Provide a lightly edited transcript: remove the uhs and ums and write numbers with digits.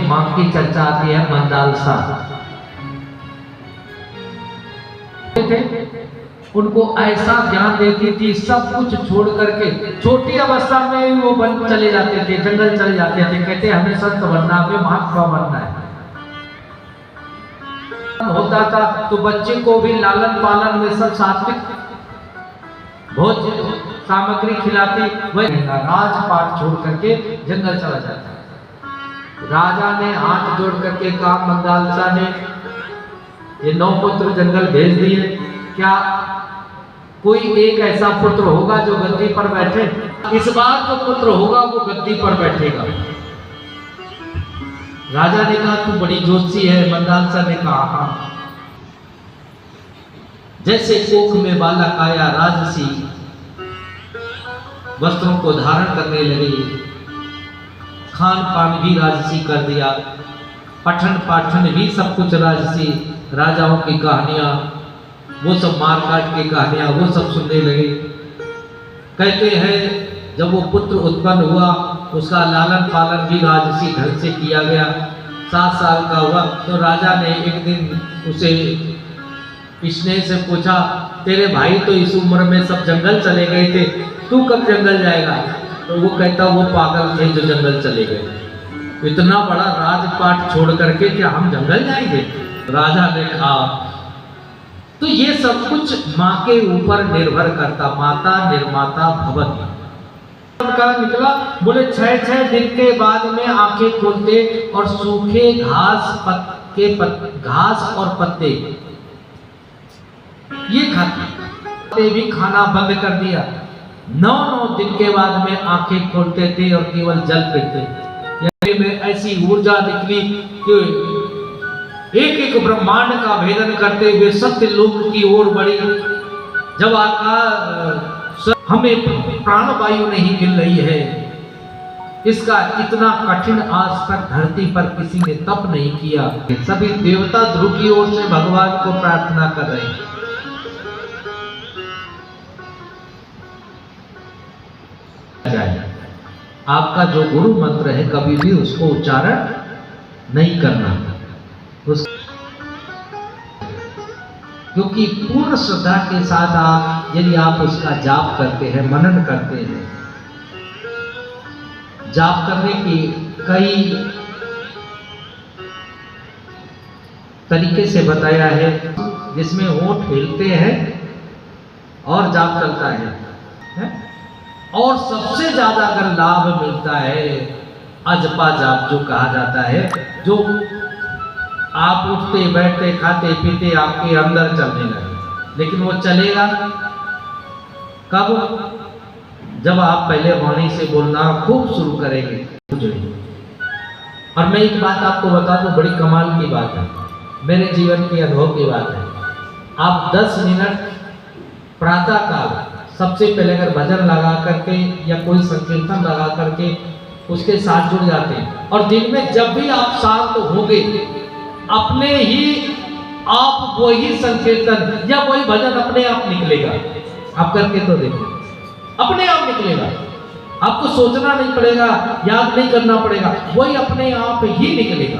मां की चर्चा आती है मंदालसा थे, उनको ऐसा ज्ञान देती थी, सब कुछ छोड़ करके छोटी अवस्था में वो वन चले जाते थे, जंगल चले जाते थे, कहते हमें संत बनना, हमें महात्मा बनना है। होता था तो बच्चे को भी लालन पालन में सब सात्विक भोजन सामग्री खिलाती, वही राजपाट छोड़ करके जंगल चला जाता। राजा ने हाथ जोड़ करके कहा मंदालसा ने ये 9 पुत्र जंगल भेज दिए, क्या कोई एक ऐसा पुत्र होगा जो गद्दी पर बैठे? इस बार जो पुत्र होगा वो गद्दी पर बैठेगा। राजा ने कहा तू बड़ी जोशी है। मंदालसा ने कहा हाँ। जैसे कोख में बालक आया, राजसी वस्त्रों को धारण करने लगे, खान पान भी राजसी कर दिया, पठन पाठन भी सब कुछ राजसी, राजाओं की कहानियां, वो सब मारकाट की कहानियां, वो सब सुनने लगे। कहते हैं जब वो पुत्र उत्पन्न हुआ उसका लालन पालन भी राजसी ढंग से किया गया। 7 साल का हुआ तो राजा ने एक दिन उसे स्नेह से पूछा तेरे भाई तो इस उम्र में सब जंगल चले गए थे, तू कब जंगल जाएगा? तो वो कहता वो पागल थे जो जंगल चले गए, इतना बड़ा राजपाट छोड़ करके क्या हम जंगल जाएंगे? राजा ने कहा तो ये सब कुछ माँ के ऊपर निर्भर करता, माता निर्माता भवति। उनका निकला, बोले 6 दिन के बाद में आंखें खोलते और सूखे घास और पत्ते ये खाते भी खाना बंद कर दिया। 9 दिन के बाद में आंखें खोलते थे और केवल जल पीते। यानी में ऐसी ऊर्जा निकली कि एक ब्रह्मांड का भेदन करते हुए सत्य लोक की ओर बढ़ी। जब आकाश हमें प्राणवायु नहीं मिल रही है, इसका इतना कठिन आज तक धरती पर किसी ने तप नहीं किया। सभी देवता ध्रुव की ओर से भगवान को प्रार्थना कर रहे हैं। आपका जो गुरु मंत्र है कभी भी उसको उच्चारण नहीं करना, क्योंकि पूर्ण श्रद्धा के साथ यदि आप उसका जाप करते हैं, मनन करते हैं, जाप करने की कई तरीके से बताया है, जिसमें होंठ हिलते हैं और जाप चलता है? और सबसे ज्यादा अगर लाभ मिलता है अजपा जाप जो कहा जाता है, जो आप उठते बैठते खाते पीते आपके अंदर चलने लगे। लेकिन वो चलेगा कब? जब आप पहले वाणी से बोलना खूब शुरू करेंगे। और मैं एक बात आपको बता दूं, बड़ी कमाल की बात है, मेरे जीवन के अनुभव की बात है। आप 10 मिनट प्रातः काल सबसे पहले अगर भजन लगा करके या कोई संकीर्तन लगा करके उसके साथ जुड़ जाते हैं, और दिन में जब भी आप शांत होंगे अपने ही आप वही संकीर्तन या वही भजन अपने आप निकलेगा। आप करके तो देखो, अपने आप निकलेगा, आपको सोचना नहीं पड़ेगा, याद नहीं करना पड़ेगा, वही अपने आप ही निकलेगा।